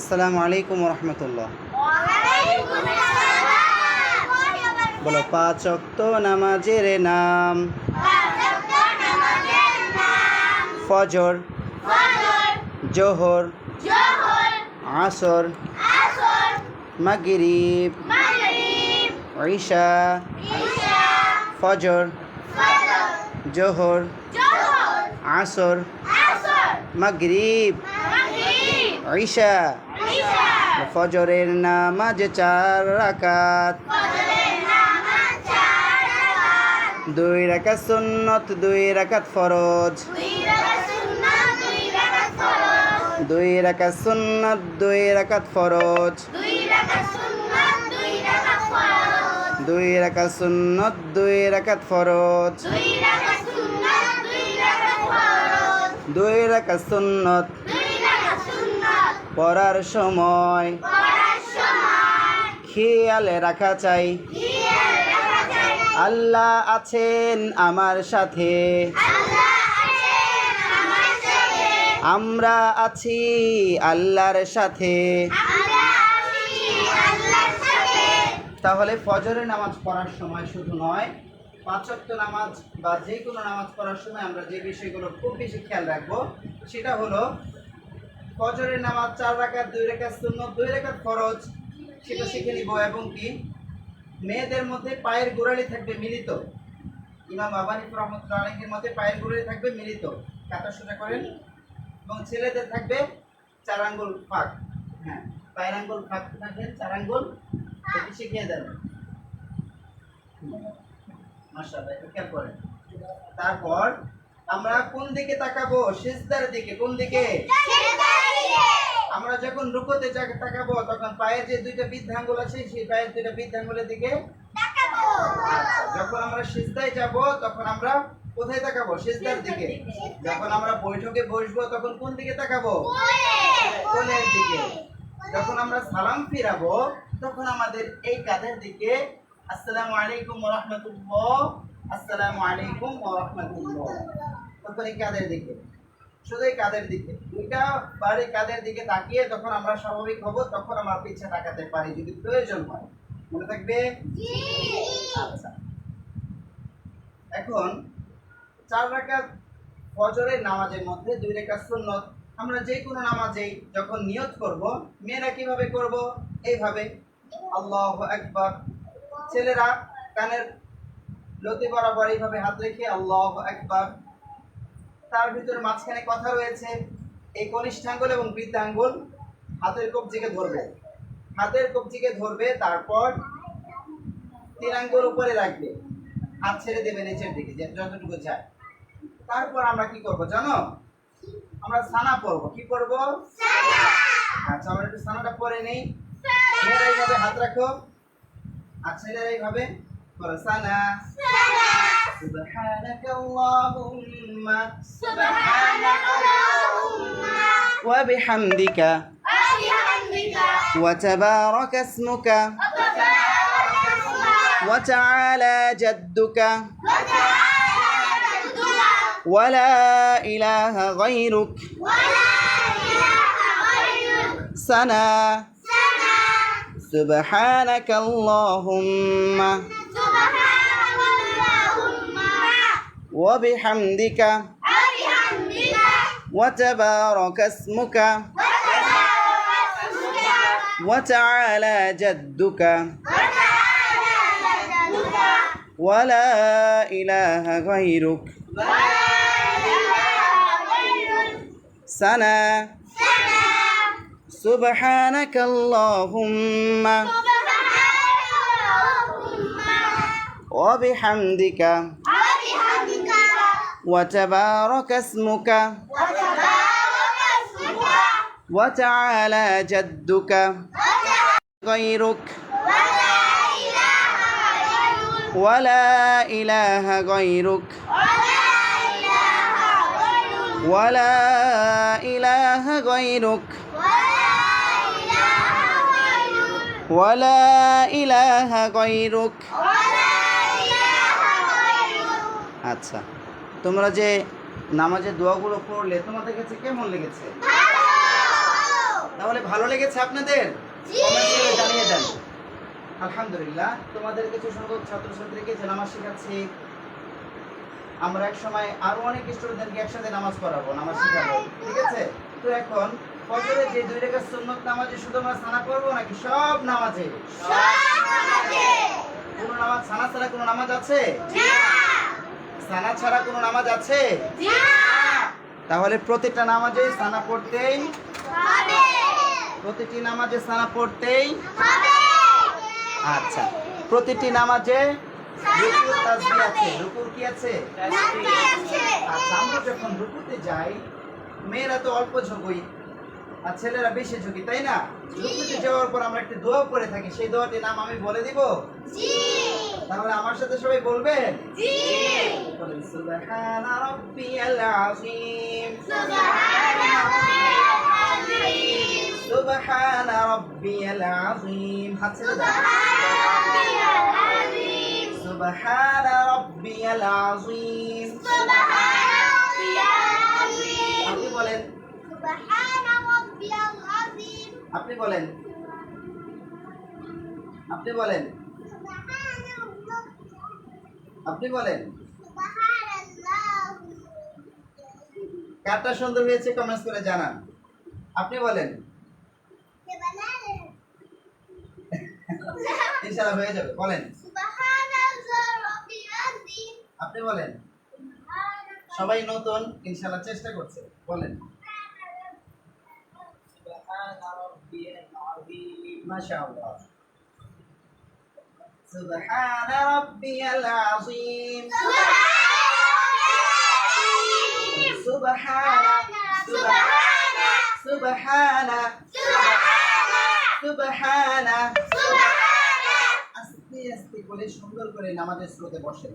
আসসালামু আলাইকুম ওয়া রাহমাতুল্লাহ। বলো, পাঁচ ওয়াক্ত নামাজের নাম। ফজর, জোহর, আসর, মাগরিব, ঈশা। ফজর, জোহর, আসর, মাগরিব, ঈশা। ফজরের নামাজ 4 রাকাত, 2 রাকাত সুন্নত, 2 রাকাত ফরজ। 2 রাকাত সুন্নত, 2 রাকাত ফরজ। 2 রাকাত সুন্নত, 2 রাকাত ফরজ। 2 রাকাত সুন্নত পড়ার সময় খেয়াল রাখা চাই, আল্লাহ আছেন আমার সাথে, আমরা আছি আল্লাহর সাথে। তাহলে ফজরের নামাজ পড়ার সময় শুধু নয়, 5 ওয়াক্ত নামাজ বা যে কোনো নামাজ পড়ার সময় আমরা যে বিষয়গুলো খুব বেশি খেয়াল রাখবো সেটা হলো ফজরের নামাজ 4 রাকাত, 2 রাকাত সুন্নত, 2 রাকাত ফরজ, সেটা শিখে নিব। এবং কি মেয়েদের মধ্যে পায়ের গোড়ালি থাকবে মিলিত, ইমাম আবু হানিফা রাহমাতুল্লাহি আলাইহির মতে পায়ের গোড়ালি থাকবে মিলিত, কাটা সোজা করেন। এবং ছেলেদের থাকবে 4 আঙ্গুল ফাঁক, হ্যাঁ পায়ের আঙ্গুল ফাঁক থাকবে 4 আঙ্গুল, এটি শিখিয়ে দেন মাশাআল্লাহ, এটা খেয়াল করেন। তারপর আমরা কোন দিকে তাকাবো? সিজদার দিকে। কোন দিকে? আমরা যখন রুকুতে তাকাবো তখন পায়ের যে 2টা বৃদ্ধাঙ্গুল আছে সেই পায়ের 2টা বৃদ্ধাঙ্গুলের দিকে তাকাবো। আচ্ছা, যখন আমরা সিজদায় যাব তখন আমরা কোথায় তাকাবো? সিজদার দিকে। যখন আমরা বৈঠকে বসবো তখন কোন দিকে তাকাবো? কোণের দিকে। যখন আমরা সালাম ফিরাবো তখন আমাদের এই কাঁধের দিকে, আসসালামু আলাইকুম ওয়া রাহমাতুল্লাহ, আসসালামু আলাইকুম ওয়া রাহমাতুল্লাহ, তখন এই কাঁধের দিকে, শুধু এই কাঁধের দিকে, 2টা বারে কাঁধের দিকে তাকিয়ে তখন আমরা স্বাভাবিক হব, তখন আমরা পিছে তাকাতে পারি যদি প্রয়োজন হয়। মনে থাকবে? জি। আচ্ছা, এখন 4 রাকাত ফজরের নামাজের মধ্যে 2 রাকাত সুন্নত। আমরা যে কোনো নামাজেই যখন নিয়ত করব, মেয়েরা কিভাবে করব? এইভাবে, আল্লাহু আকবার। ছেলেরা কানের লতি বরাবর এইভাবে হাত রেখে আল্লাহু আকবার। তার ভিতরে মাঝখানে কথা রয়েছে, এই কনিষ্ঠাঙ্গুল এবং বৃদ্ধাঙ্গুল হাতের কবজিকে ধরবে, হাতের কবজিকে ধরবে, তারপর 3 আঙ্গুল উপরে রাখবে, হাত ছেড়ে দেবে নিচের দিকে যতটুকু যায়। তারপর আমরা কি করব জানো? আমরা সানা পড়ব। কি পড়ব? সানা। আচ্ছা, আমরা একটু সানাটা পড়ে নেই। মেয়েরা এইভাবে হাত রাখো আর ছেলেরা এইভাবে করো, সানা। سبحانك اللهم وبحمدك وتبارك اسمك وتعالى جدك ولا إله غيرك سنا سبحانك اللهم وبحمدك وتبارك اسمك وتعالى جدك ولا إله غيرك سنا سبحانك اللهم وبحمدك وتبارك اسمك وتعالى جدك غيرك ولا إله غيرك ولا إله غيرك ولا إله غيرك। আচ্ছা, তোমরা যে নামাজের দোয়াগুলো পড়লে তোমাদের কাছে কেমন লেগেছে? তাহলে ভালো লেগেছে আপনাদের? কমেন্ট করে জানিয়ে দেন। আলহামদুলিল্লাহ, তোমাদের কিছু সংখ্যক ছাত্রছাত্রীকে যে নামাজ শেখাচ্ছি, আমরা এক সময় আরো অনেক স্টুডেন্টদেরকে একসাথে নামাজ পড়াবো, নামাজ শেখাবো, ঠিক আছে? তো এখন ফজরে যে 2 রাকাত সুন্নত নামাজে শুধু আমরা সানা পড়বো নাকি সব নামাজে? কোনো নামাজ সানা ছাড়া কোনো নামাজ আছে? সানা ছাড়া কোনো নামাজ আছে? তাহলে প্রতিটা নামাজে সানা পড়তেই হবে, প্রতিটি নামাজে সানা পড়তেই হবে। আচ্ছা, প্রতিটি নামাজে রুকুর তাসবিহ আছে, রুকুর কি আছে? তাসবিহ আছে। আচ্ছা, আমরা যখন রুকুতে যাই, মেয়েরা তো অল্প ঝুঁকি আর ছেলেরা বেশি ঝুঁকি, তাই না? রুকুতে যাওয়ার পর আমরা একটা দোয়া করে থাকি, সেই দোয়াটির নাম আমি বলে দিব? জি। তাহলে আমার সাথে সবাই বলবেন? জি। বলেন সুবহানা রাব্বিয়াল আযীম, সুবহানা রাব্বিয়াল আযীম, সুবহানা রাব্বিয়াল আযীম। হাত ছেড়ে দাও। সুবহানা রাব্বিয়াল আযীম, সুবহানা রাব্বিয়াল আযীম। আপনি বলেন সুবহানা রাব্বিয়াল আযীম। আপনি বলেন, আপনি বলেন, আপনি বলেন। সুবহানাল্লাহ। কারটা সুন্দর হয়েছে কমেন্টস করে জানান। আপনি বলেন। ইনশাআল্লাহ হয়ে যাবে। বলেন আপনি বলেন। সবাই নতুন, ইনশাআল্লাহ চেষ্টা করছে। বলেন মাশাআল্লাহ। সুবহানা রাব্বিয়াল আযীম, সুবহানা, সুবহানা, সুবহানা, সুবহানা, সুবহানা। আস্তে আস্তে করে সুন্দর করে নামাজের স্রোতে বসেন,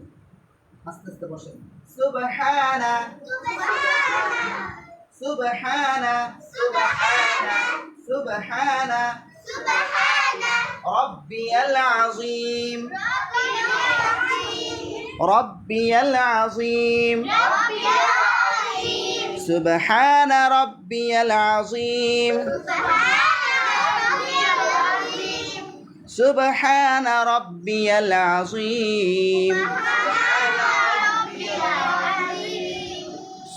আস্তে আস্তে বসেন। সুবহানা, সুবহানা, সুবহানা, সুবহানা, সুবহানা রাব্বিয়াল আযীম, রাব্বিয়াল আযীম, সুবহানা রাব্বিয়াল আযীম, সুবহানা রাব্বিয়াল আযীম,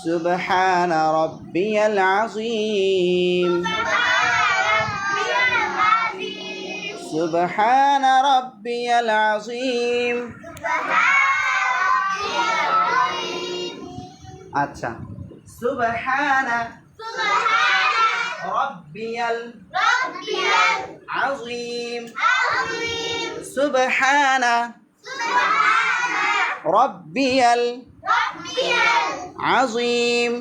সুবহানা রাব্বিয়াল আযীম, সুবহানা রাব্বিয়াল আযীম। আচ্ছা, সুবহানা রাব্বিয়াল আযীম, সুবহানা রাব্বিয়াল আযীম,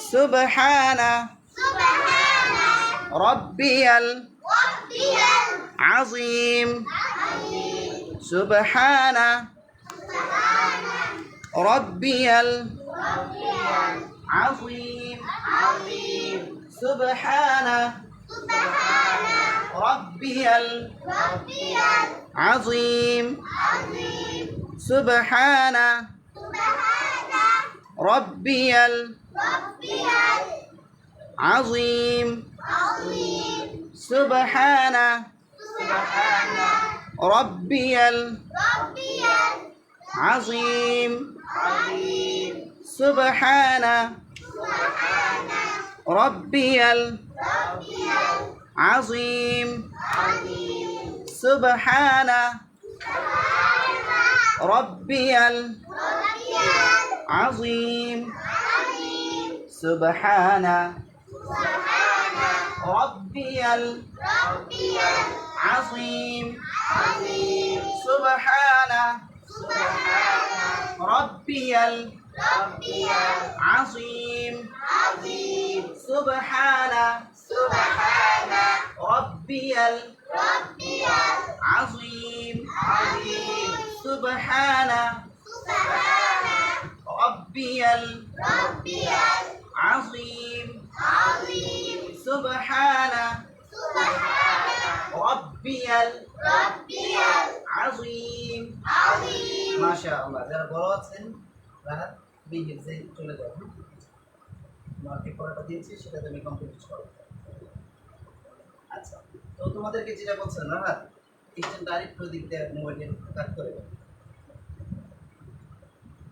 সুবহানা রাব্বিয়াল আযীম, সুবহানা রাব্বিয়াল আযীম, সুবহানা রাব্বিয়াল আযীম, সুবহানা রাব্বিয়াল আযীম, সুবহানা রাব্বিয়াল আযীম, সুবহানা রাব্বিয়াল আযীম, সুবহানা রাব্বিয়াল আযীম, সুবহানা রাব্বিয়াল আযীম, সুবহানা রাব্বিয়াল আযীম, সুবহানা রাব্বিয়াল আযীম, সুবহানা রাব্বিয়াল আযীম, সুবহানা রাব্বিয়াল আযীম। মাশাআল্লাহ। যারা বড় আছেন তারা বিহিজে চলে যাবেন। মার্কে পড়াটা দিয়েছি সেটা তুমি কমপ্লিট করো। তোমাদেরকে যেটা বলছেন রাহাত কিচেন ডাইরেক্ট দিক দিয়ে মোবাইলটা কাট করে দাও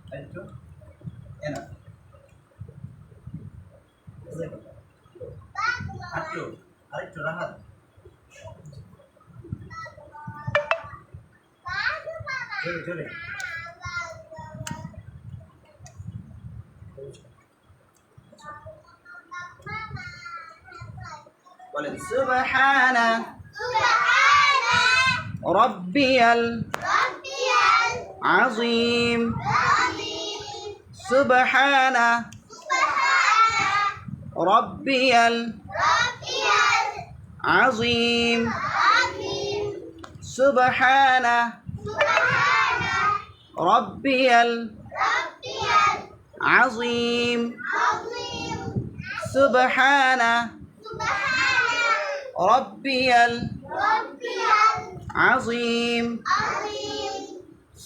আরেকটু এনা আরেকটু রাহাত জোরে জোরে বলেন সুবহানা রব্বিয়াল আযীম সুবহানা রব্বিয়াল আযীম সুবহানা রব্বিয়াল আযীম সুবহানা রব্বিয়াল আযীম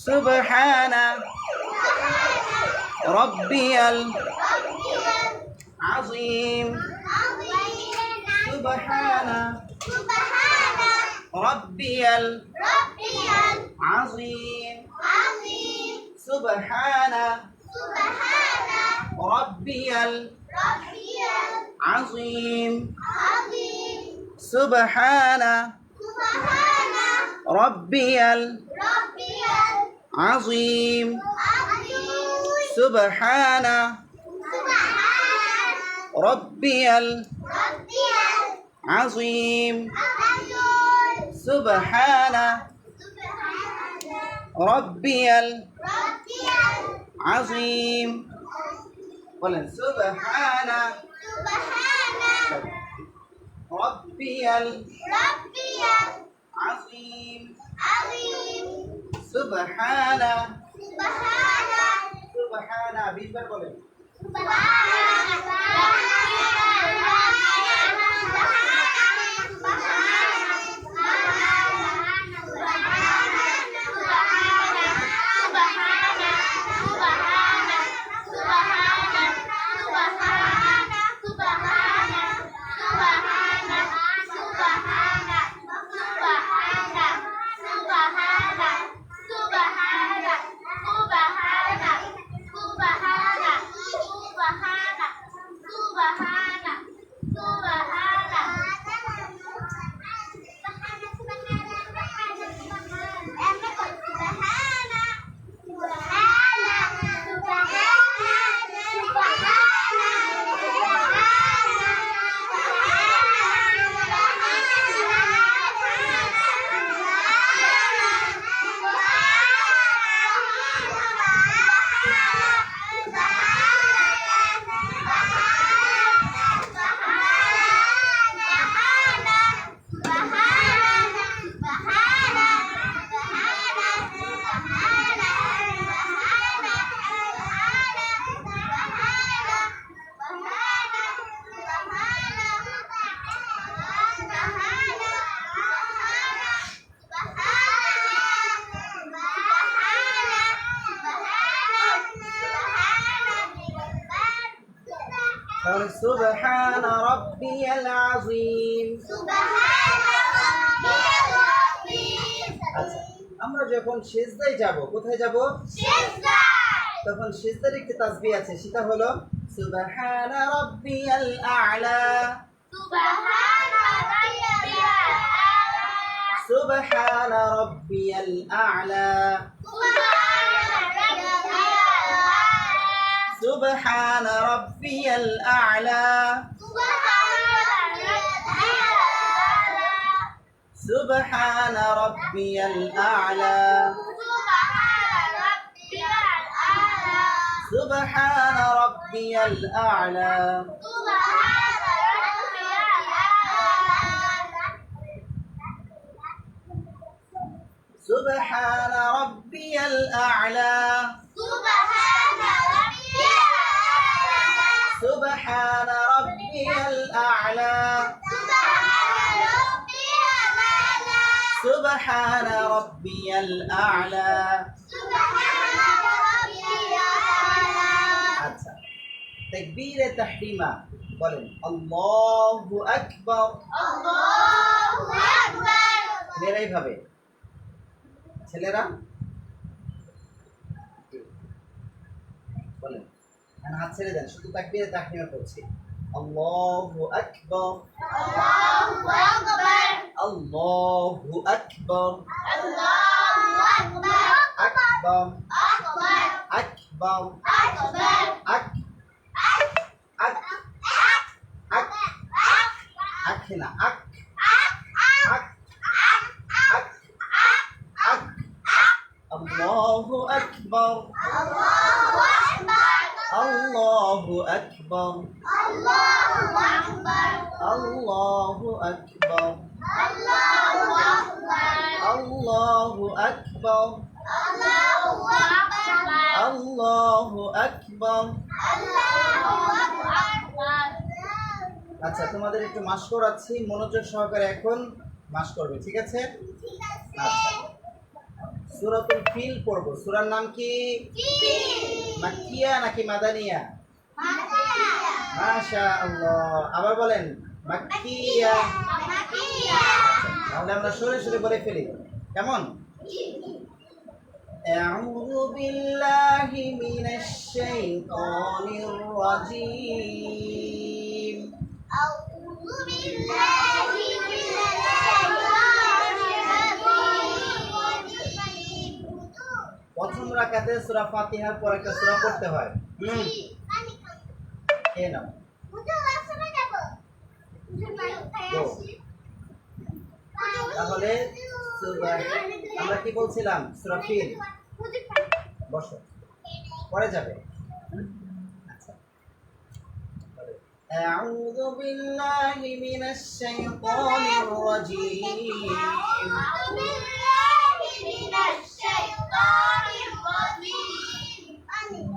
সুবহানা রব্বিয়াল আযীম সুবহানা রব্বিয়াল আযীম সুবহানা রব্বিয়াল আযীম সুবহানা রব্বিয়াল আযীম সুবহানা রব্বিয়াল আযীম সুবহানা রব্বিয়াল আযীম বলেন সুবহানা রব্বিয়াল আযীম সুবহানা সুবহানা 20 বার বলেন سبحان ربي العظيم আমরা যখন সিজদায় যাব কোথায় যাব তখন সিজদার একটি তাসবিহ আছে সেটা হলো সুবহানা রাব্বিয়াল আ'লা সুবহানা রাব্বিয়াল আ'লা سبحان ربي الأعلى سبحان ربي الأعلى سبحان ربي الأعلى سبحان ربي الأعلى سبحان ربي الأعلى سبحان ربي الأعلى আচ্ছা তাকবীরে তাহরিমা বলেন আল্লাহু আকবার আল্লাহু আকবার এইভাবে, ছেলেরা বলেন, এখন হাত ছেড়ে দেন, শুধু তাকবীরে তাহরিমা পড়ছি। আল্লাহু আকবার, আল্লাহু আকবার, আল্লাহু আকবার, আল্লাহু আকবার, আকবার, আকবার, আকবার, আকবার, আক আক আক আক না, আক আক আক আক, আল্লাহু আকবার, আল্লাহু আকবার, আল্লাহু আকবার, আল্লাহু আকবার, আল্লাহু আকবার, আল্লাহু আকবার, আল্লাহু আকবার, আল্লাহু আকবার, আল্লাহু আকবার। আল্লাহু আকবার। আচ্ছা, তোমাদের একটু মাস করাচ্ছি, মনোযোগ সহকারে এখন মাস করবে, ঠিক আছে? আচ্ছা, সূরাতুল ফিল পড়বো। সূরার নাম কি? মাক্কিয়া নাকি মাদানিয়া? মাশাআল্লাহ, আবার বলেন মাক্কিয়া। তাহলে আমরা সরে সরে বলে ফেলি, কেমন? আউযু বিল্লাহি মিনাশ শাইতানির রাজীম। আউযু বিল্লাহি মিনাশ শাইতানির রাজীম। প্রথম রাকাতে সূরা ফাতিহার পর একটা সূরা পড়তে হয়। কে নাও? তাহলে আমরা কি বলছিলাম? সূরা ফিল। বসো, পরে যাবে। আচ্ছা, أعوذ بالله من الشيطان الرجيم.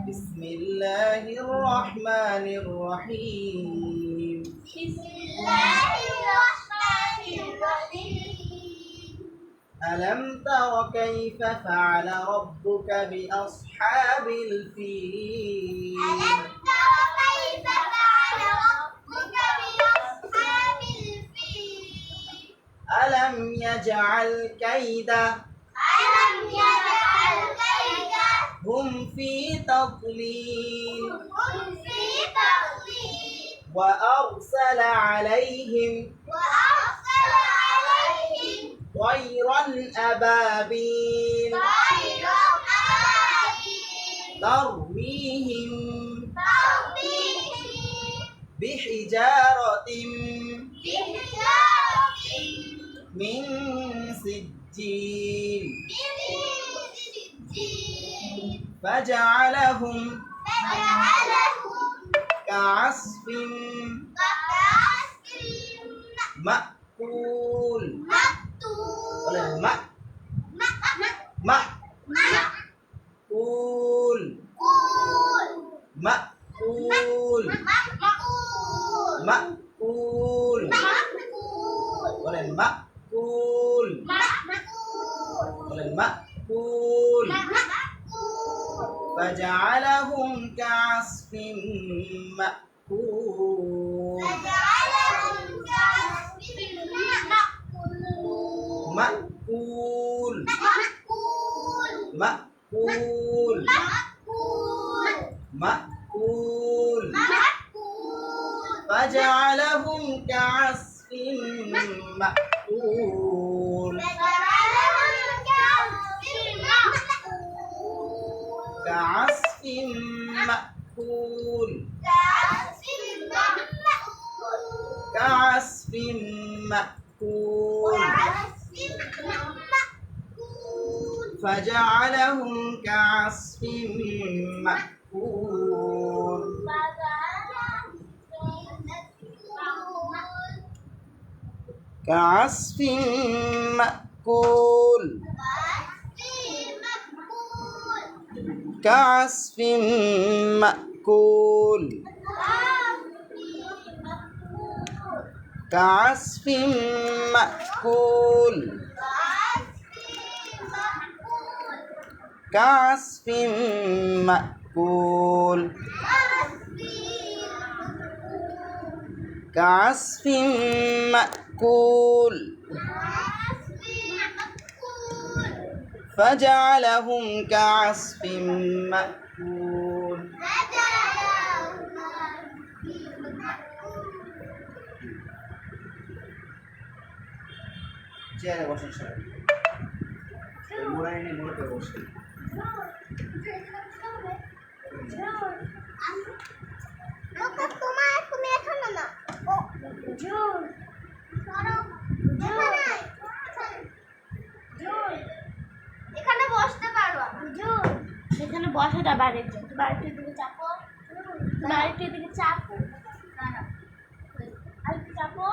بسم الله الرحمن الرحيم. ألم تر كيف فعل ربك بأصحاب الفيل؟ ألم يجعل كيدهم في تضليل وأرسل عليهم طيرا أبابيل ترميهم بحجارة من سجيل فجعلهم كعصف مأكول. مأكول مأكول مأكول. বলেন মাকুল, বলেন মাকুল। فجعلهم كعصف مأكول. مأكول مأكول مأكول. فجعلهم كعصف مأكول. كعصف مأكول. كعصف مأكول. فجعلهم كعصف مأكول. كعصف مأكول. كعصف مأكول. كعصف مأكول. كعصف مأكول. كعصف مأكول. فجعلهم كعصف مأكول চেয়ারে বসেন সবাই মোড়াইনি মোড়তে বসে তুমি এখানে না ও জোর এখানে বসতে পারো জোর এখানে বসে না বাড়ির জন্য বাড়ির দিকে চাপো বাড়ির দিকে চাপো না না আর চাপো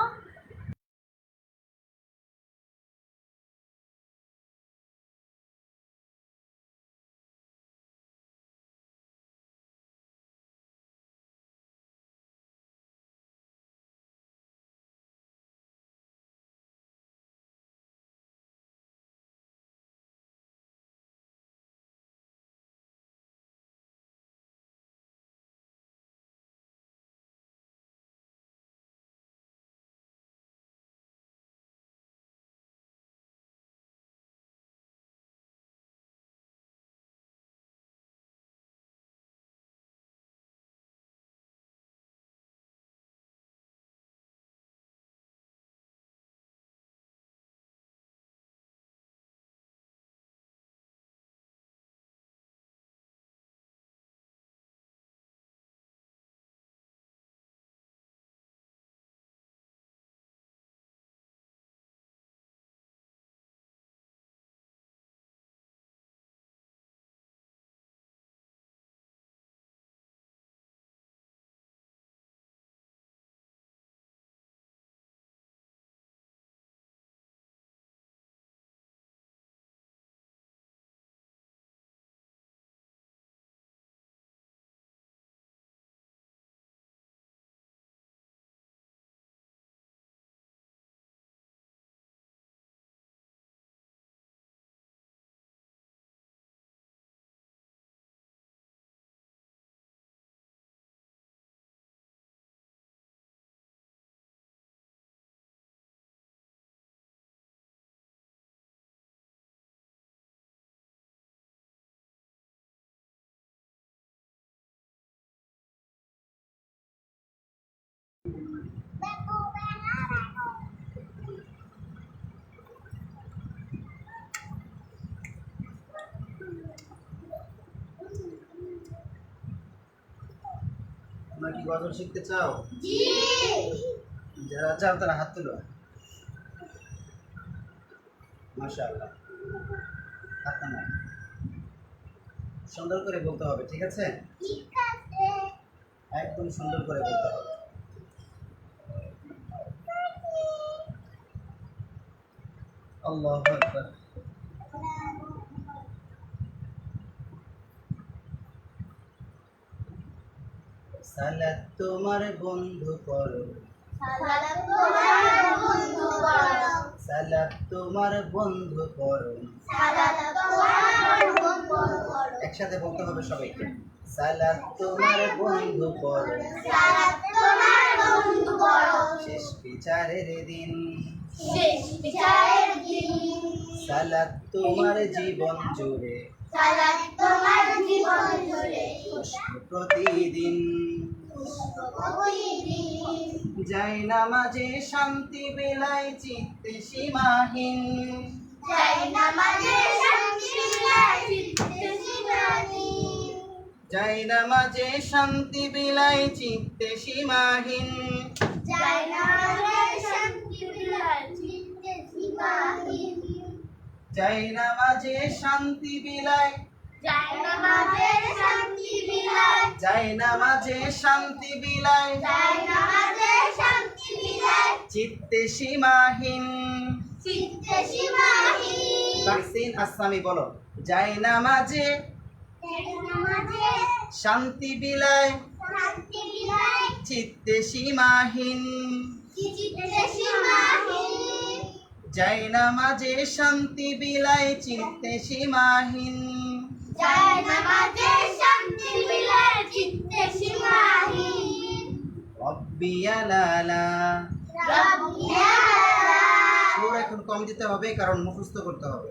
তোমরা কি গজল শিখতে চাও? জি যারা চাও তারা হাত তুলো। মাশাআল্লাহ, হাত নামাও। সুন্দর করে বলতে হবে, ঠিক আছে? ঠিক আছে একদম সুন্দর করে বলতে হবে। আল্লাহু আকবার। সালাত তোমার বন্ধু করো, সালাত তোমার বন্ধু করো সালাত তোমার বন্ধু করো। সালাত তোমার বন্ধু করো একসাথে বলতে হবে সবাইকে। সালাত তোমার বন্ধু করো, সালাত তোমার বন্ধু করো শেষ বিচারের দিন। শেষ বিচারের দিন সালাত তোমার জীবন জুড়ে, সালাত তোমার জীবন জুড়ে পুষ্প প্রতিদিন। প্রতিদিন যাই নামাজে শান্তি বেলায় চিত্তে সীমাহীন। যাই নামাজে শান্তি বিলায় চিত্তে সীমাহীন যাই নামাজে শান্তি বেলায় চিত্তে সীমাহীন। যাই নামাজে শান্তি বিলায় চিত্তে সীমাহীন যাই নামাজে শান্তি বিলায়, যাই নামাজে শান্তি বিলায় যাই নামাজে শান্তি বিলায় যাই নামাজে শান্তি বিলায় চিত্তে সীমাহীন। চিত্তে সীমাহীন তাহসিন আসসামি বলো, যাই নামাজে যাই নামাজে শান্তি বিলায় শান্তি বিলায় চিত্তে সীমাহীন। চিত্তে সীমাহীন যাই নামাজে শান্তি বিলায় চিত্তে সীমাহীন। যাই নামাজে শান্তি বিলায় চিত্তে সীমাহীন রব্বিয়া লালা। রব্বিয়া সুর এখন কম দিতে হবে কারণ মুখস্থ করতে হবে।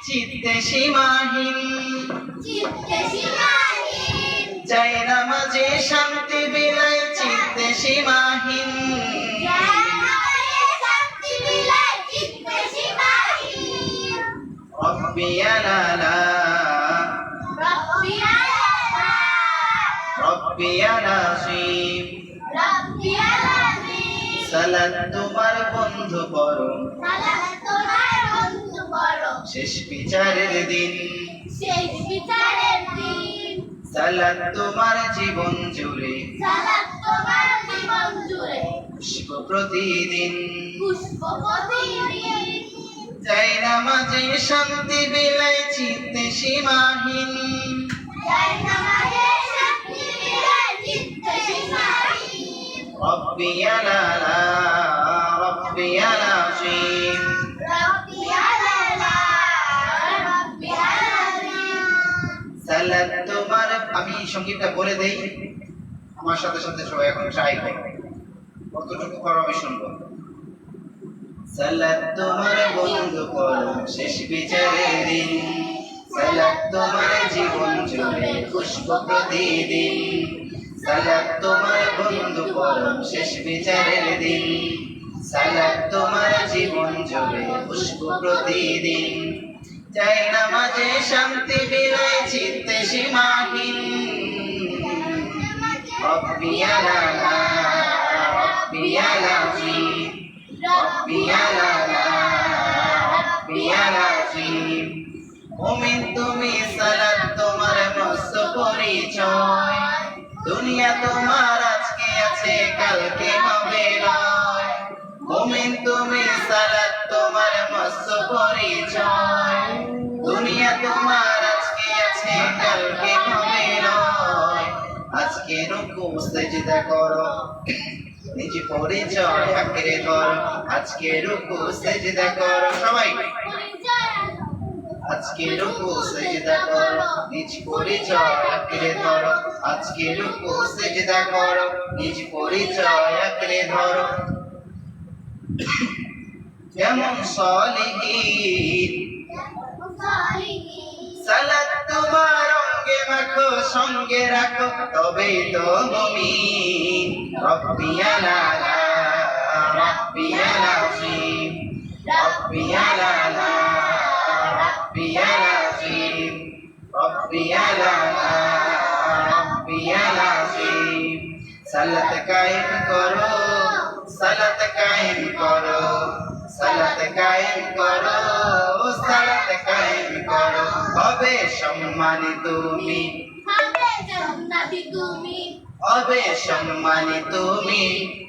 চিত্তে সীমাহীন চিত্তে সীমাহীন চাই নামাজে শান্তি বিলাই চিত্তে সীমাহীন শান্তি বিলায় চিত্তে সীমাহীন রব্বি আলালা রব্বি আলা রব্বি আলাসিম রব্বি আলামিন সালাত তোমার বন্ধু করো সালাত তোমার বন্ধু করো শেষ বিচারের দিন শেষ বিচারের দিন সালাত তোমার জীবন জুড়ে সালাত তোমার জীবন জুড়ে পুষ্প প্রতিদিন পুষ্প প্রতিদিন চাই নামাজে শান্তি বিলাই চিত্তে সীমাহীন জয় নামাজে শান্তি বিলায় চিত্তে সীমাহীন রব্বি আলালা রব্বি আলাসিম রব্বি আলা রব্বি আলামিন সালাত তোমার আমি সঙ্গীতটা বলে দেই আমার সাথে সাথে সবাই এখন ট্রাই করো কতটুকু পারো আমি শুনবো সালাত তোমার বন্ধু করো শেষ বিচারের দিন সালাত তোমার জীবন জুড়ে পুষ্প প্রতিদিন সালাত তোমার বন্ধু করো শেষ বিচারের দিন সালাত তোমার জীবন জুড়ে পুষ্প প্রতিদিন চাই নামাজে শান্তি বিলাই চিত্তে সীমাহীন রব্বি আলালা রব্বি আলাসিম রব্বি আলালা রব্বি আলাসিম মুমিন তুমি সালাত তোমার মস্ত পরিচয় দুনিয়া তোমার আজকে আছে কালকে হবে নয় মুমিন তুমি সালাত তোমার মস্ত পরিচয় দুনিয়া তোমার আজকে আছে কালকে হবে নয় আজকে রুকু সিজদা করো নিজ পরিচয় আঁকড়ে ধরো আজকে রুকু সিজদা করো সবাই আজকে রুকু সিজদা করো নিজ পরিচয় আঁকড়ে ধরো আজকে রুকু সিজদা করো নিজ পরিচয় আঁকড়ে ধরো যেমন সলিহীন সালাত তোমার অঙ্গে মাখো সঙ্গে রাখো তবেই তো মুমিন রব্বি আলালা রব্বি আলাসিম রব্বি আলালা রব্বি আলাসিম রব্বি আলালা রব্বি আলাসিম সালাত কায়েম করো সালাত কায়েম করো সালাত কায়েম করো সালাত কায়েম করো হবে সম্মানী তুমি হবে জান্নাতি তুমি হবে সম্মানী তুমি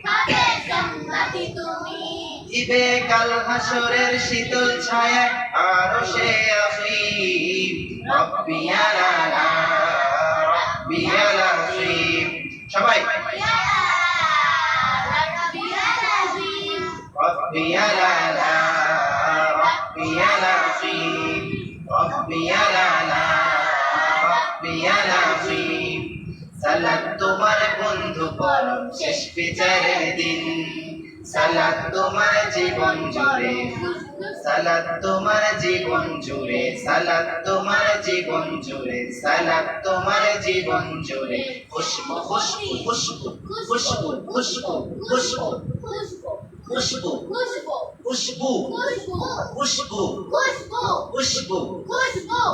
হবে জান্নাতি তুমি দিবে কাল হাসরের শীতল ছায়া আরশে আসীম রব্বি আলালা রব্বি আলাসিম সবাই ربي لا ربي العظيم ربي لا ربي العظيم সালাত তোমার বন্ধু করো শেষ বিচারের দিন সালাত তোমার জীবন জুড়ে সালাত তোমার জীবন জুড়ে সালাত তোমার জীবন জুড়ে সালাত তোমার জীবন জুড়ে খুশবু খুশবু খুশবু খুশবু খুশবু খুশবু খুশবু খুশবু খুশবু খুশবু খুশবু খুশবু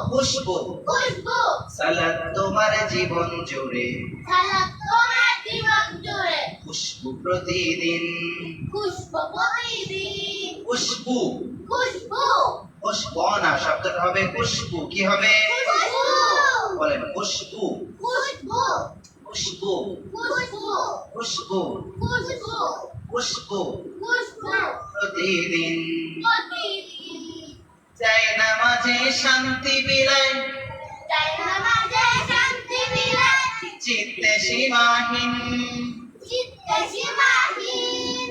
খুশবু খুশবু সালাত তোমার জীবন জুড়ে সালাত তোমার জীবন জুড়ে খুশবু প্রতিদিন খুশবু প্রতিদিন খুশবু খুশবু খুশবু না শব্দটা হবে খুশবু কি হবে খুশবু বলেন খুশবু খুশবু খুশবু খুশবু খুশবু খুশবু খুশবু খুশবু প্রতিদিন প্রতিদিন চাই নামাজে শান্তি বিলাই চাই নামাজে শান্তি বিলায় চিত্তে সীমাহীন চিত্তে সীমাহীন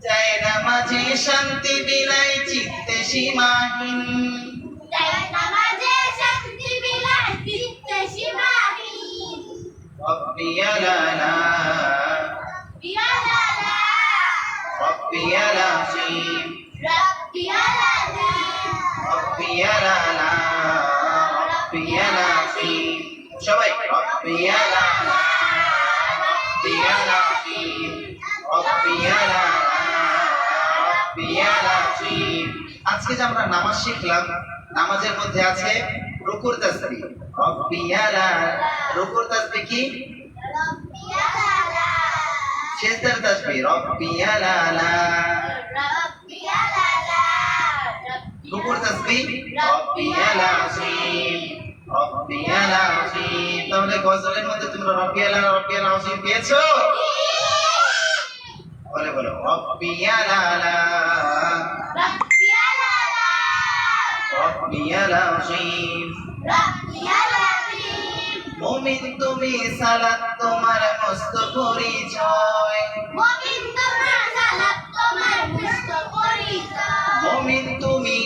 চাই নামাজে শান্তি বিলাই চিত্তে সীমাহীন চাই নামাজে শান্তি বিলায় চিত্তে সীমাহীন রব্বি আলালা বিয়ালালা রব্বি আলাসিম রব্বি আলামিন রব্বি আলালা রব্বিয়াল আযীম সবাই রব্বিয়াল আ'লা রব্বিয়াল আযীম রব্বিয়াল আ'লা রব্বিয়াল আযীম আজকে যে আমরা নামাজ শিখলাম নামাজের মধ্যে আছে রুকুর তাসবিহ রব্বিয়াল আ'লা রুকুর তাসবিহ কি রব্বিয়াল আ'লা সিজদার তাসবিহ রব্বিয়াল আ'লা রব্বিয়াল আ'লা রুকুর তাসবিহ রব্বিয়াল আযীম রব্বিয়াল আযীম তাহলে গজলের মধ্যে তোমরা রব্বিয়াল আ'লা রব্বিয়াল আযীম পেয়েছো বলে বলো রব্বিয়াল আ'লা রব্বিয়াল আ'লা রব্বিয়াল আযীম রব্বিয়াল আযীম মুমিন তুমি সালাত তোমার মস্ত পরিচয় মুমিন তোমার সালাত তোমার মস্ত পরিচয় মুমিন তুমি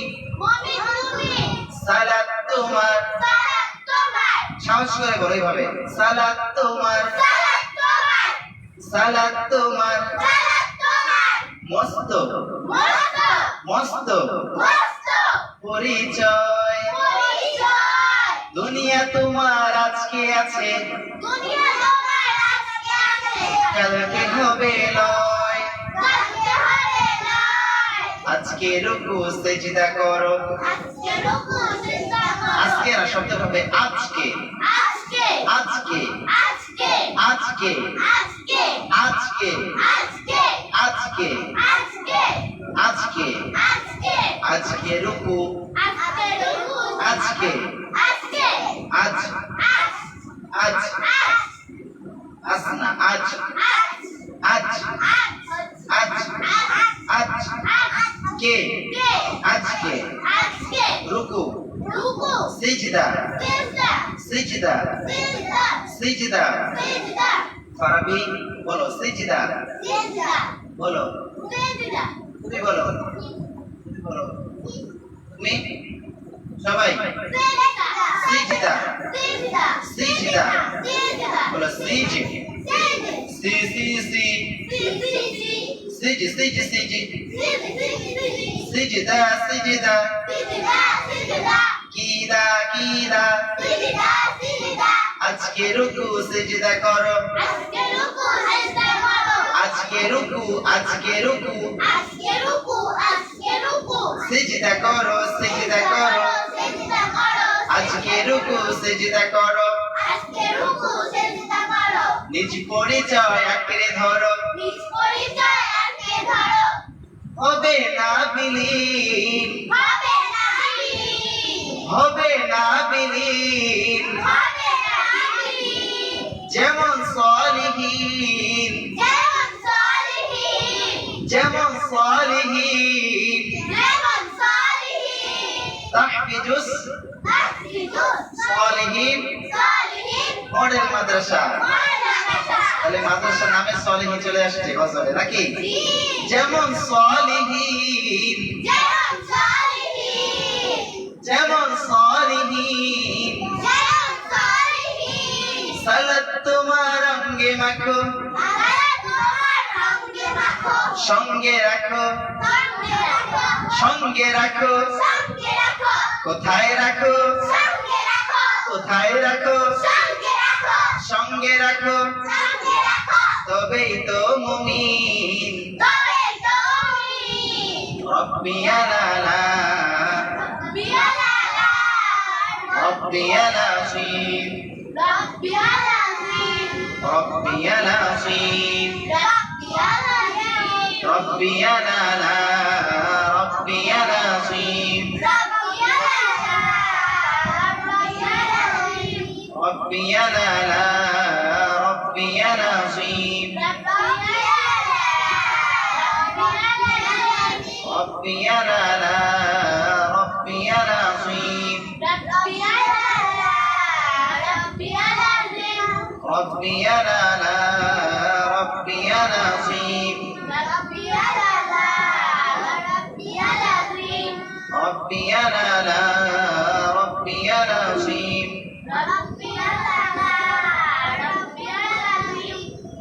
সালাত তোমার সালাত তোমার সাহস করে বলো এইভাবে সালাত তোমার সালাত তোমার সালাত তোমার সালাত তোমার মস্ত মস্ত মস্ত মস্ত পরিচয় পরিচয় দুনিয়া তোমার আজকে আছে দুনিয়া তোমার আজকে আছে কালকে হবে লয় কালকে হবে নয় আজকে রুকু সিজদা করো আজকে রুকু সিজদা করো আজকে না শব্দ হবে আজকে আজকে আজকে আজকে আজকে আজকে আজকে আজকে আজকে আজকে আজকে আজকে আজকে রুকু আজকে রুকু আজকে আজকে আজ আজ আসনা আজ আজ আজ আজ কে আজকে আজকে রুকু রুকু সিজদা সিজদা সিজদা সিজদা সিজদা সিজদা ফারাবি বলো সিজদা সিজদা বলো সিজদা তুমি বলো বলো তুমি সবাই সিজদা সিজদা সিজদা সিজদা বলো সিজ সি সি সি সিজ সিজ সিজ সিজদা সিজদা কিদা কিদা আজকে রুকু সিজদা করো আজকে রুকু সিজদা করো আজকে রুকু সিজদা করো নিজ পরিচয় আঁকড়ে ধরো হবে না বিলীন হবে না বিলীন যেমন সলিহীন যেমন সলিহীন তাহফিজুস সলিহীন মডেল মাদ্রাসা তাহলে মাদ্রাসার নামে সলিহীন চলে আসছে গজলে নাকি যেমন সলিহীন যেমন সলিহীন সালাত তোমার অঙ্গে মাখো সঙ্গে রাখো সঙ্গে রাখো কোথায় রাখো কোথায় রাখো সঙ্গে রাখো তবেই তো মুমিন রব্বিয়াল আ'লা রব্বিয়াল আযীম রব্বিয়াল আযীম রব্বিয়াল আ'লা রব্বিয়াল আযীম রব্বিয়াল আ'লা রব্বিয়াল আযীম রব্বিয়াল আ'লা রব্বিয়াল আযীম ربيال أعلى ربيال عظيم ربيال أعلى ربيال عظيم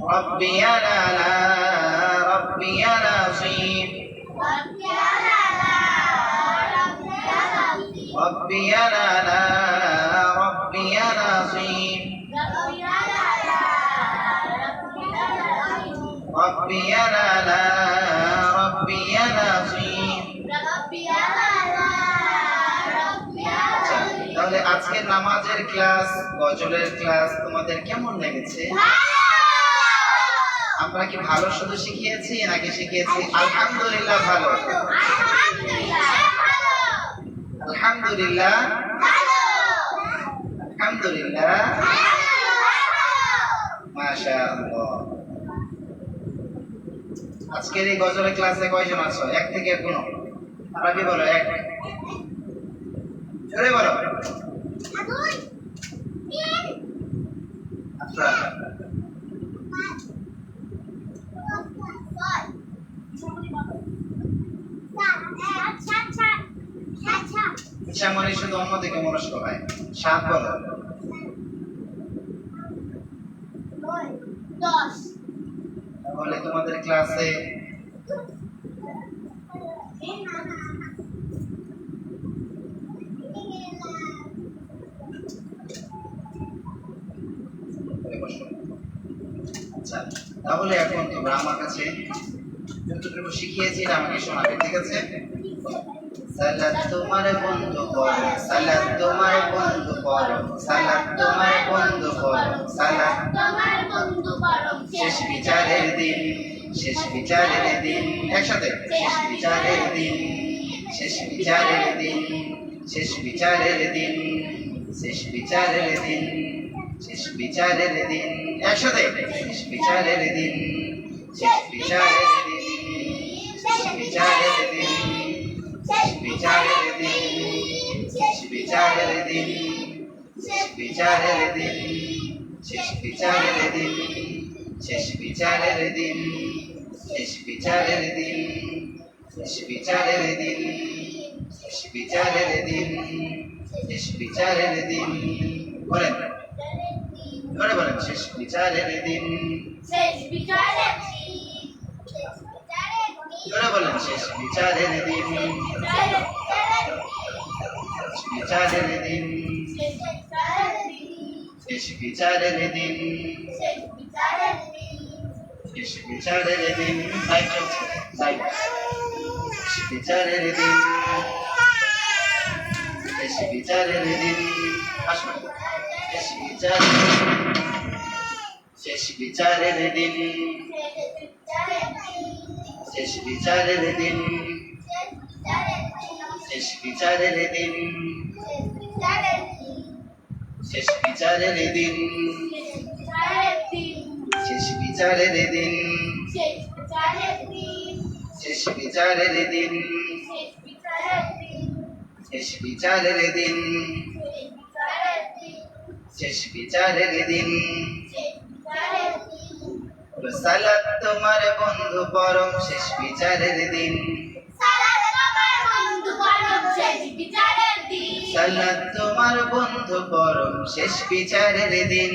ربيال أعلى ربيال عظيم ربيال أعلى তাহলে আজকের নামাজের ক্লাস, গজলের ক্লাস তোমাদের কেমন লেগেছে? আমরা কি ভালো শুধু শিখিয়েছি নাকি শিখিয়েছি? আলহামদুলিল্লাহ ভালো। আলহামদুলিল্লাহ, আলহামদুলিল্লাহ, মাশাআল্লাহ। আজকের এই গজলের ক্লাসে কয়জন আছো? 1 থেকে কোনো রাবি বলো, 1। জোরে বলো। আচ্ছা, ইচ্ছা মনে শুধু অন্যদিকে মনস্ক হয়। 7 বলো। তাহলে তোমাদের ক্লাসে আচ্ছা, তাহলে এখন তোমরা আমার কাছে যতটুকু শিখিয়েছি এটা আমাকে শোনাবে, ঠিক আছে? সালাত তোমার বন্ধু করো, সালাত তোমার বন্ধু করো, সালাত তোমার বন্ধু করো, সালাত তোমার বন্ধু পরম শেষ বিচারের দিন, শেষ বিচারের দিন, একসাথে শেষ বিচারের দিন, শেষ বিচারের দিন, শেষ বিচারের দিন, শেষ বিচারের দিন, শেষ বিচারের দিন, একসাথে শেষ বিচারের দিন, শেষ বিচারের দিন, শেষ বিচারের দিন, শেষ বিচারের দিন, শেষ বিচারের দিন, শেষ বিচারের দিন, শেষ বিচারের দিন, শেষ বিচারের দিন, শেষ বিচারের দিন, শেষ বিচারের দিন, শেষ বিচারের দিন, শেষ বিচারের দিন, বলেন ধরে বলেন, শেষ বিচারের দিন, শেষ বিচারের ধরে বলেন, শেষ বিচারের দিন, শেষ বিচারের দিন, শেষ বিচারের দিন, শেষ বিচারের দিন, লাইভ চলছে, লাইভ। শেষ বিচারের দিন, শেষ বিচারের দিন, আসুন। শেষ বিচারের দিন, শেষ বিচারের দিন, শেষ বিচারের দিন, শেষ বিচারের দিন, শেষ বিচারের দিন, শেষ বিচারের দিন, শেষ বিচারের দিন, শেষ বিচারের দিন, শেষ বিচারের দিন, সালাত তোমার বন্ধু পরম শেষ বিচারের দিন, সালাত তোমার বন্ধু পরম শেষ বিচারের দিন,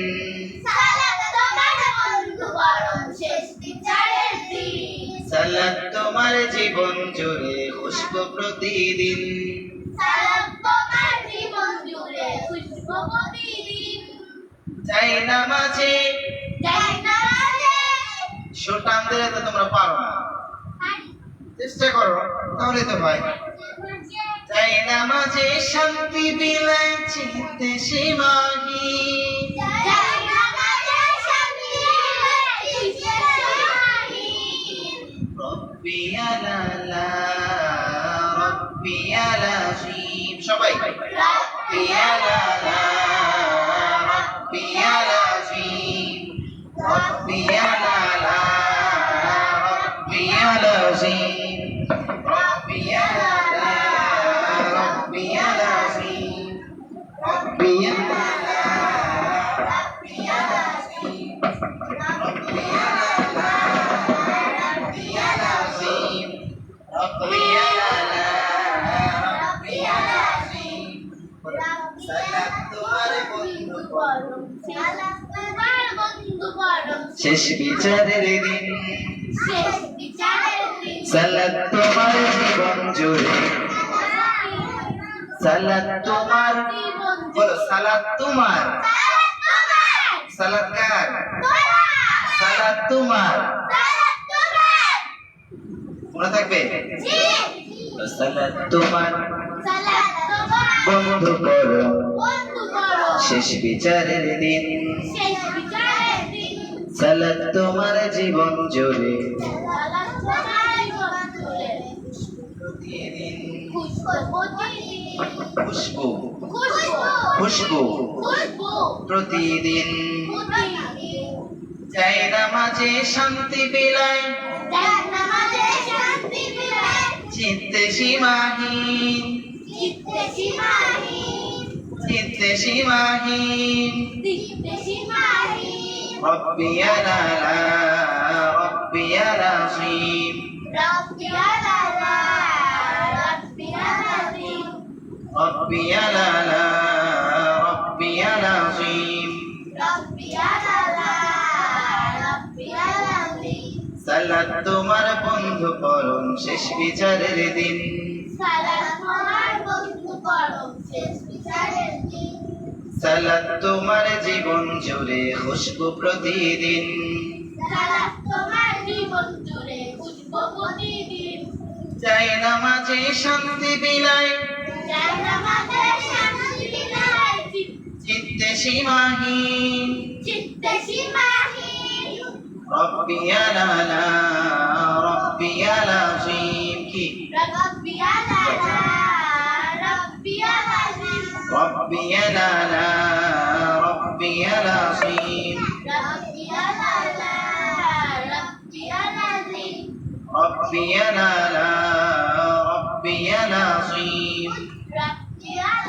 সালাত তোমার জীবন জুড়ে খুশবু প্রতিদিন, যাই নামাজে, সুরটান দিলে তো তোমরা পারো না, চেষ্টা করো তাহলে তো হয়। যাই নামাজে শান্তি বিলায় চিনতে সীমাহি, রব্বি আলালা, রব্বি আলাজিম, সবাই রব্বি আলালা, রব্বি আলাজিম, রব্বি আলালা, রব্বি আলাজিম, রব্বি আলালা, রব্বি আলাজিম, রব্বি আলালা, রব্বি আলাজিম, রব্বি আলালা, রব্বি আলাজিম, রব্বি আলালা, রব্বি আলাজিম। সালাত তোমার বন্ধু পরম শেষ বিচারের দিন, সালাত তোমার জীবন জুড়ে, সালাত তোমার, বলো সালাত তোমার, সালাত কার, সালাত তোমার, মনে থাকবে, সালাত তোমার, বন্ধু করো বন্ধু করো শেষ বিচারের দিন শেষ বিচারের দিন সালাত তোমার জীবন জুড়ে সালাত তোমার জীবন জুড়ে প্রতিদিন খুশবু প্রতিদিন খুশবু খুশবু খুশবু খুশবু প্রতিদিন প্রতিদিন চাই নামাজে শান্তি বিলায় দেখ নামাজে শান্তি বিলায় চিত্তে সীমাহীন চিত্তে সীমাহীন চিত্তে সীমাহীন চিত্তে সীমাহীন ربي لا لا ربي العظيم ربي لا ربي العظيم ربي لا لا ربي العظيم ربي لا ربي العظيم সালাত তোমার বন্ধু করুন শেষ বিচারের দিন সালাত তোমার বন্ধু করো শেষ বিচারের দিন সালাত তোমার জীবন জুড়ে খুশবু প্রতিদিন সালাত তোমার জীবন জুড়ে খুশবু প্রতিদিন চাই নামাজে শান্তি বিলায় যাই নামাজে শান্তি বিলায় চিত্তে সীমাহীন চিত্তে সীমাহীন ربي لا لا ربي العظيم কি ربي لا ربي العظيم ربي لا لا ربي العظيم ربي لا ربي العظيم ربي لا لا ربي العظيم ربي لا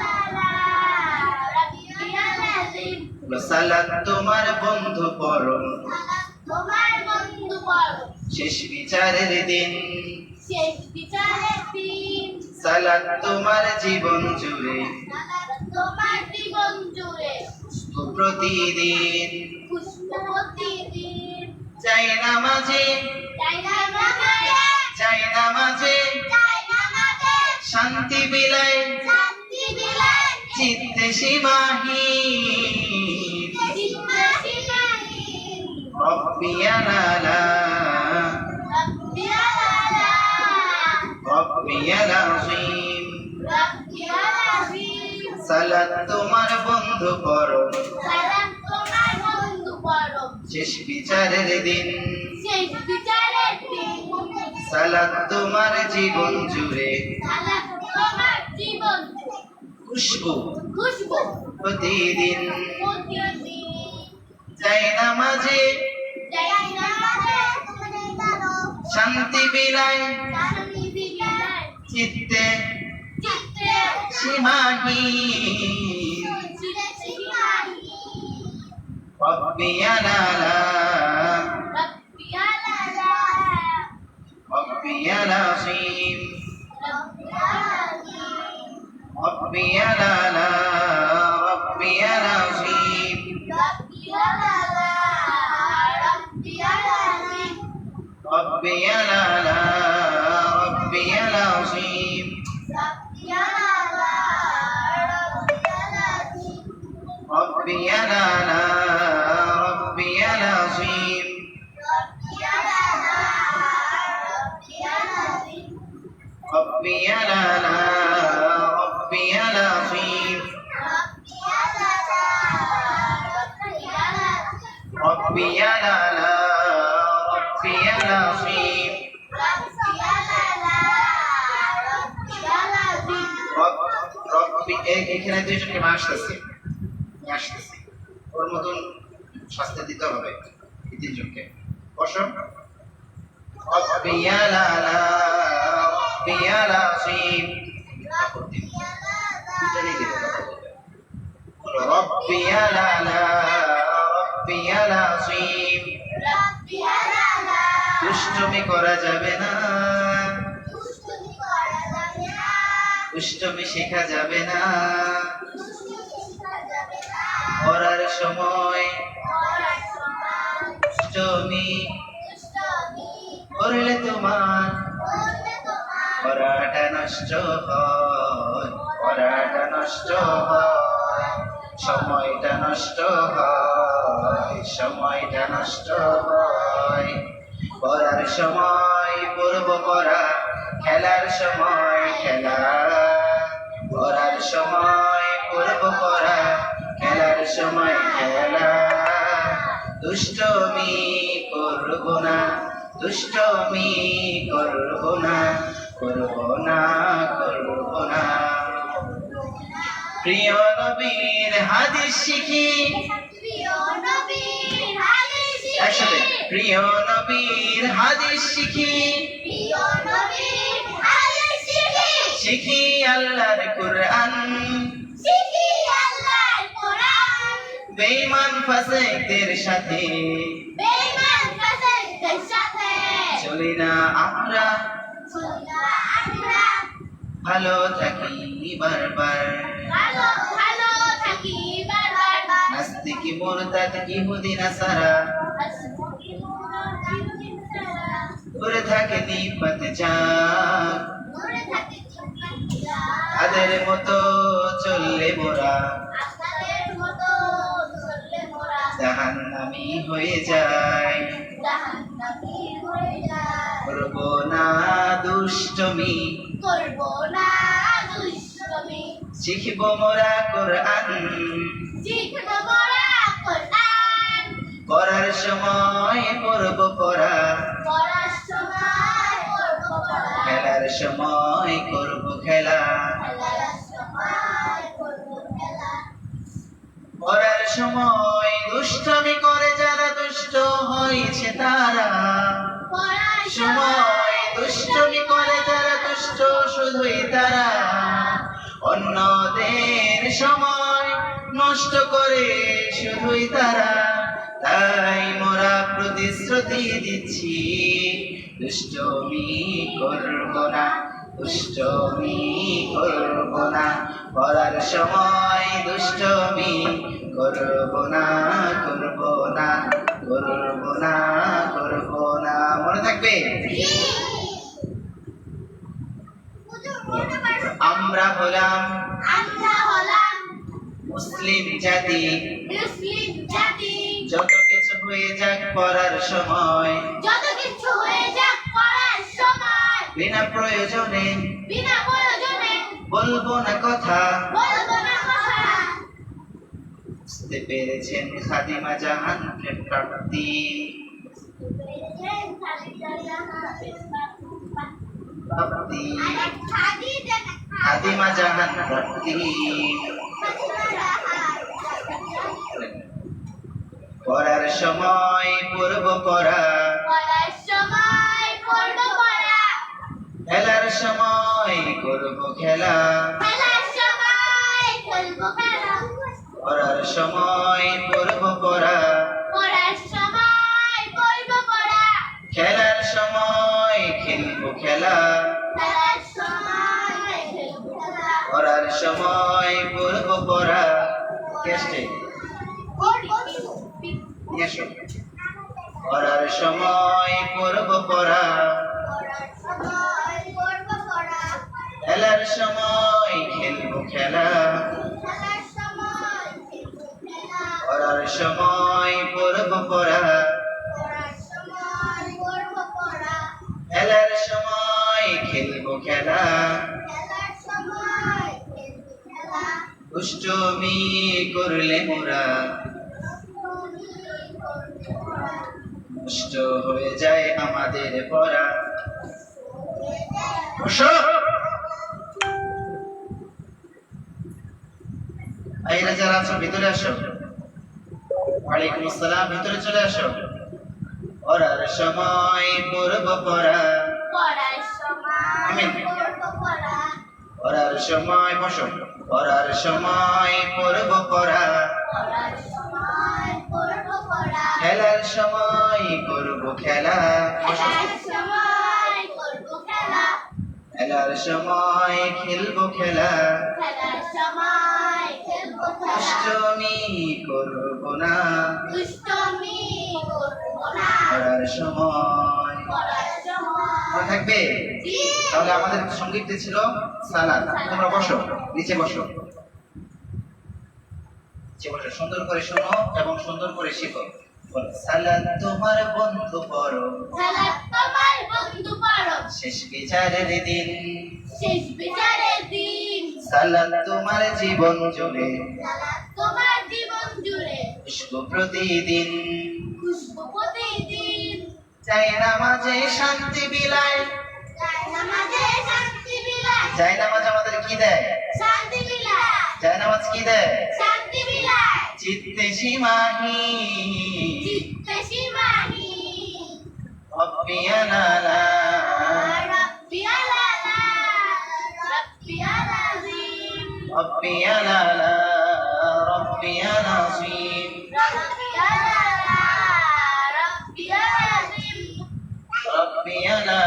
ربي العظيم সালাত তোমার বন্ধু করুন তোমার বন্ধু করো শেষ বিচারের দিন শেষ বিচারের দিন সালাত তোমার জীবন জুড়ে তোমার জীবন জুড়ে প্রতিদিন খুশবু প্রতিদিন চাই নামাজে চাই নামাজে চাই নামাজে চাই নামাজে শান্তি বিলায় শান্তি বিলায় চিত্তে সীমাহীন চিত্তে সীমাহীন ربي لا لا ربي لا ربي العظيم ربي العظيم সালাত তোমার বন্ধু করো সালাত তোমার বন্ধু করো শেষ বিচারের দিন শেষ বিচারের দিন সালাত তোমার জীবন জুড়ে সালাত তোমার জীবন খুশবু খুশবু প্রতিদিন প্রতিদিন চাই নামাজে যাই নামাজে শান্তি বিলায় শান্তি বিলায় চিত্তে চিত্তে সীমাহীন চিত্তে সীমাহীন ربي لا لا ربي لا ربي العظيم ربي العظيم ربي لا لا ربي العظيم ربي لا ربي العظيم ربي لا لا ربي العظيم ربي لا ربي العظيم ربي لا لا ربي العظيم ربي لا لا ربي العظيم ربي لا لا ربي العظيم রব্বি এখানে দুইজনকে মা আসতেছে আসতেছে ওর মতন শাস্তি দিতে হবে এই তিনজনকে বসো রব্বি লা লা রব্বি العظيم দুজনেই দিবে রব্বি লা লা রব্বি العظيم দুষ্টুমি করা যাবে না দুষ্টুমি শেখা যাবে না পড়ার সময় দুষ্টুমি করলে তোমার পড়াটা নষ্ট হয় পড়াটা নষ্ট হয় সময়টা নষ্ট হয় সময়টা নষ্ট হয় পড়ার সময় পড়ব পড়া খেলার সময় খেলা পড়ার সময় করব পড়া, খেলার সময় খেলা। দুষ্টমি করব না, দুষ্টমি করব না, করব না, করব না। প্রিয় নবীর হাদিস শিখি, প্রিয় নবীর হাদিস শিখি, একসাথে প্রিয় নবীর হাদিস শিখি, প্রিয় নবীর হাদিস শিখি, শিখি আল্লাহর কুরআন। শিখি আল্লাহর কোরআন, বেঈমান ফাসিকদের সাথে বেঈমান ফাসিকদের সাথে চলি না আমরা, চলি না আমরা, ভালো থাকি বারবার। ভালো ভালো থাকি বারবার। নাস্তিক মুরতাদ ইহুদি নাসারা দূরে থাকে নিপাত চাঁদ, দূরে থাকি চিন্তা, তাদের মতো চললে মোরা আপনাদের মতো চললে মোরা জাহান্নামী হয়ে যায়। জাহান্নামী হয়ে যায়। করব না দুষ্টমি, করব না দুষ্টমি, শিখব মোরা কোরআন। শিখব মোরা কোরআন, পড়ার সময় পড়ব পড়া, পড়ার সময় করব পড়া, খেলার সময় করব খেলা। খেলার সময় করব খেলা। পড়ার সময় দুষ্টমি করে যারা দুষ্ট হয়েছে তারা, পড়ার সময় দুষ্টমি করে যারা দুষ্ট শুধুই তারা, অন্যদের সময় নষ্ট করে শুধুই তারা। তাই মোরা প্রতিশ্রুতি দিচ্ছি, দুষ্টমি করব না, দুষ্টমি করব না। পড়ার সময় দুষ্টমি করব না, করব না, করব না, করব না। মনে থাকবে? আমরা হলাম আমরা হলাম মুসলিম জাতি, মুসলিম জাতি, যত কিছু হয়ে যাক পড়ার সময়, যত কিছু হয়ে যাক পড়ার সময়, বিনা প্রয়োজনে বিনা প্রয়োজনে বলবো না কথা। বলবো না কথা। বুঝতে পেরেছেন খাদিমা জাহান প্রাপ্তি, প্রাপ্তি খাদিমা জাহান প্রাপ্তি। পড়ার সময় পড়ব পড়া, পড়ার সময় করব পড়া, খেলার সময় করব খেলা। খেলার সময় খেলব খেলা, পড়ার সময় পড়ব পড়া, পড়ার সময় করব পড়া, খেলার সময় খেলব খেলা। খেলার সময় খেলব খেলা। পড়ার সময় পড়ব পড়া। কেষ্টে এসো। পড়ার সময় পড়ব পড়া, পড়ার সময় করব পড়া, খেলার সময় খেলব খেলা। খেলার সময় খেলব খেলা। পড়ার সময় পড়ব পড়া, পড়ার সময় করব পড়া, খেলার সময় খেলব খেলা। খেলার সময় খেলব খেলা। দুষ্টমি করলে মোরা নষ্ট হয়ে যায় আমাদের পড়া। বসো। আইরা যারা আছো ভিতরে আসো। ওয়ালাইকুম আসসালাম, ভিতরে চলে আসো। পড়ার সময় পড়ব পড়া, পড়ার সময় আমিন। করব পড়া, পড়ার সময় বসো। পড়ার সময় পড়ব পড়া, পড়ার সময় করব পড়া, খেলার সময় করব খেলা। বসো। খেলার সময় করব খেলা, খেলার সময় খেলব খেলা। খেলার সময় খেলব খেলা। দুষ্টমি করব না, দুষ্টমি করব না, পড়ার সময়। পড়ার সময়। মনে থাকবে? জি। তাহলে আমাদের সঙ্গীতটি ছিল সালাত। তোমরা বসো, নিচে বসো। নিচে বসো, সুন্দর করে শোনো এবং সুন্দর করে শিখো। বলো, সালাত তোমার বন্ধু পড়ো, সালাত তোমার বন্ধু পড়ো, শেষ বিচারের দিন। শেষ বিচারের দিন। সালাত তোমার জীবন জুড়ে সালাত তোমার জীবন জুড়ে খুশবু প্রতিদিন খুশবু প্রতিদিন চাই নামাজে শান্তি বিলায় নামাজে শান্তি বিলায় চাই নামাজ আমাদের কি দেয় শান্তি বিলায় চাই নামাজ কি দেয় শান্তি বিলায় চিত্তে সীমাহীন চিত্তে সীমাহীন ربي لا ربي আলালা ربي العظيم ربي لا ربي نصيب ربي আলালা ربي العظيم ربي لا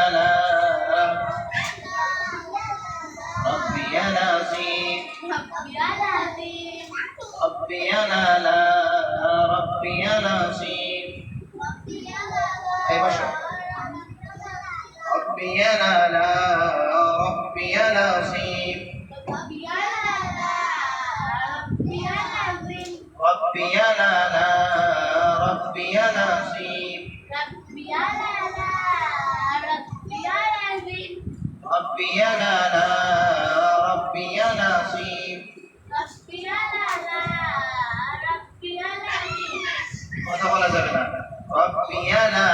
ربي نصيب ربي العظيم ربي لا ربي نصيب এই বসো ربي لا ربي نصيب ربي আলালা ربي العظيم ربي لا ربي نصيب ربي আলালা ربي العظيم ربي لا ربي نصيب ربي আলালা ربي العظيم কথা বলা যাবে না ربي لا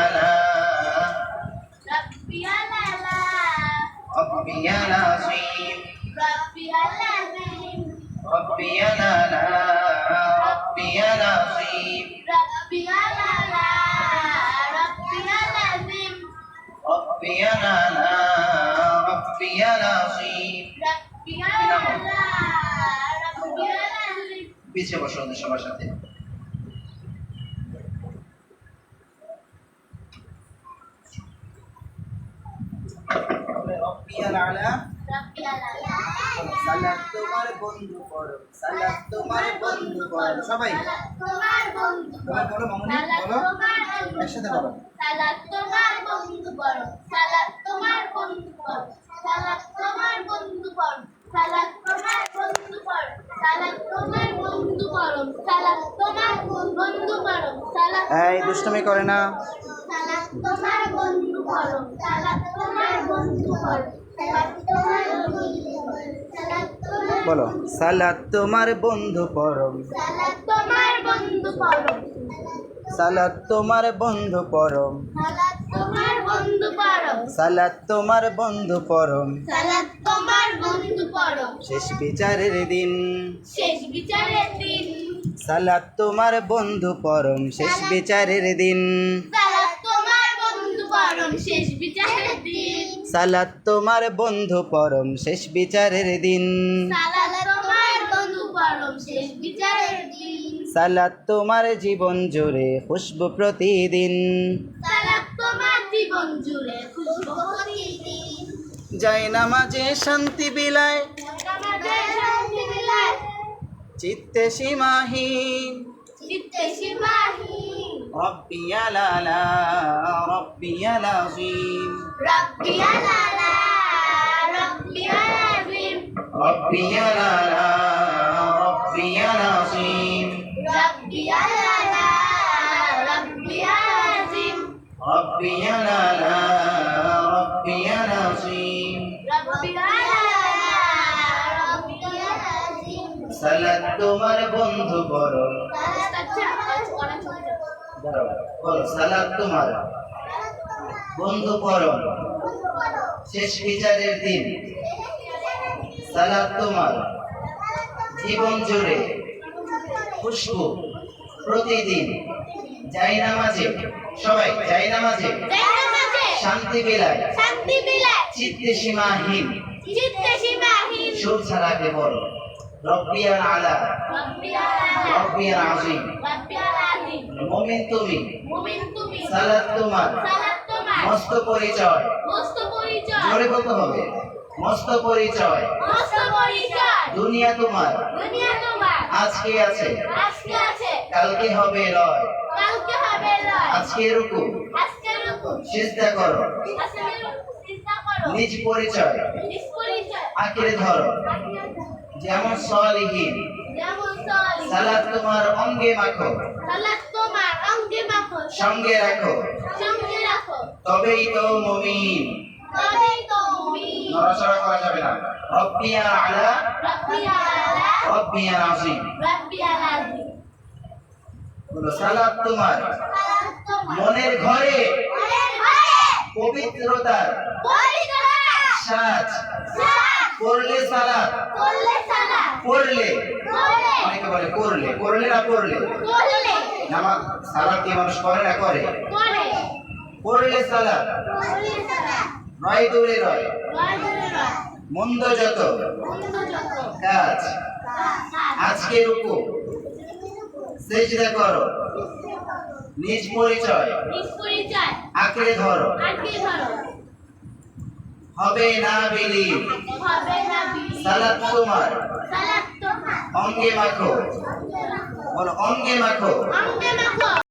ربي আলালা ربي نصيب ربي العظيم ربي لا ربي نصيب ربي আলালা ربي العظيم ربي لا ربي نصيب ربي আলালা ربي العظيم পিছিয়ে বসো ওদের সবার সাথে ربي الأعلى ربي আলালা সালাত তোমার বন্ধু করো সালাত তোমার বন্ধু করো সবাই তোমার বন্ধু সবাই বলো মামুনি সালাত বলো তোমার বন্ধু একসাথে বলো সালাত তোমার বন্ধু করো সালাত তোমার বন্ধু করো সালাত তোমার বন্ধু করো সালাত তোমার বন্ধু করো সালাত তোমার বন্ধু করো সালাত তোমার বন্ধু করো সালাত এই দুষ্টুমি করে না সালাত তোমার বন্ধু করো সালাত তোমার বন্ধু করো সালাত তোমার বন্ধু করো সালাত তোমার বলো সালাত তোমার বন্ধু পরম সালাত তোমার বন্ধু করো সালাত তোমার বন্ধু পরম সালাত তোমার বন্ধু করো সালাত তোমার বন্ধু পরম সালাত তোমার বন্ধু করো শেষ বিচারের দিন শেষ বিচারের দিন সালাত তোমার বন্ধু পরম শেষ বিচারের দিন সালাত তোমার বন্ধু পরম শেষ বিচারের দিন সালাত তোমার বন্ধু পরম শেষ বিচারের দিন সালাত তোমার বন্ধু পরম শেষ বিচারের দিন সালাত তোমার জীবন জুড়ে খুশবু প্রতিদিন সালাত তোমার জীবন জুড়ে খুশবু প্রতিদিন যাই নামাজে শান্তি বিলায় আমাদের শান্তি বিলায় চিত্তে সীমাহীন চিত্তে সীমাহীন ربي لا ربي العظيم ربي আলালা ربي العظيم ربي لا ربي العظيم ربي আলালা ربي العظيم ربي لا ربي العظيم ربي আলালা ربي العظيم সালাত তোমার বন্ধু করো বলো সালাত তোমার বন্ধু করো শেষ বিচারের দিন সালাত তোমার জীবন জুড়ে খুশবু প্রতিদিন যাই নামাজে সবাই যাই নামাজে শান্তি বিলায় শান্তি বিলায় চিত্তে সীমাহীন চিত্তে সীমাহীন সুর ছাড়া কেবল রব্বিয়াল আলা রব্বি আলালা রব্বিয়াল আযীম রব্বি আলাযীম মুমিন তুমি মুমিন তুমি সালাত তোমার সালাত তোমার মস্ত পরিচয় মস্ত পরিচয় জোরে বলতে হবে মস্ত পরিচয় মস্ত পরিচয় দুনিয়া তোমার দুনিয়া তোমার আজকে আছে আজকে আছে কালকে হবে লয় কালকে হবে লয় আজকে রুকু আজকে রুকু সিজদা করো আজকে চিন্তা করো নিজ পরিচয় নিজ পরিচয় আঁকড়ে ধরো যেমন সালিহিন যেমন সলি সালাত তোমার অঙ্গে মাখো সালাত তোমার অঙ্গে মাখো সঙ্গে রাখো সঙ্গে রাখো তবেই তো মুমিন তবেই তো মুবিন নড়াচড়া করা যাবে না। রব্বিয়াল আলা রাব্বিয়াল আলা রব্বিয়াল আযীম। রাব্বিয়াল আযীম বলো সালাত তোমার সালাত তোমার মনের ঘরে মনের ঘরে পবিত্রতার পবিত্রতা সাজ সাজ করলে সালাত করলে সালাত পড়লে করলে অনেকে বলে করলে করলে না পড়লে করলে নামাজ সালাত কি মানুষ করে না করে করে পড়লে সালাত করলে সালাত রয় দূরে রয় ওয়াজিবে রয় মন্দ যত বন্ধ যত কাজ সাজ আজকে রুকু সেজদা করো নিজ পরিচয় নিজ পরিচয় আঁকড়ে ধরো আটকে ধরো হবে না বিলীন হবে না বিলীন সালাত তোমার সালাত তোমার অঙ্গে মাখো বলো অঙ্গে মাখো অঙ্গে মাখো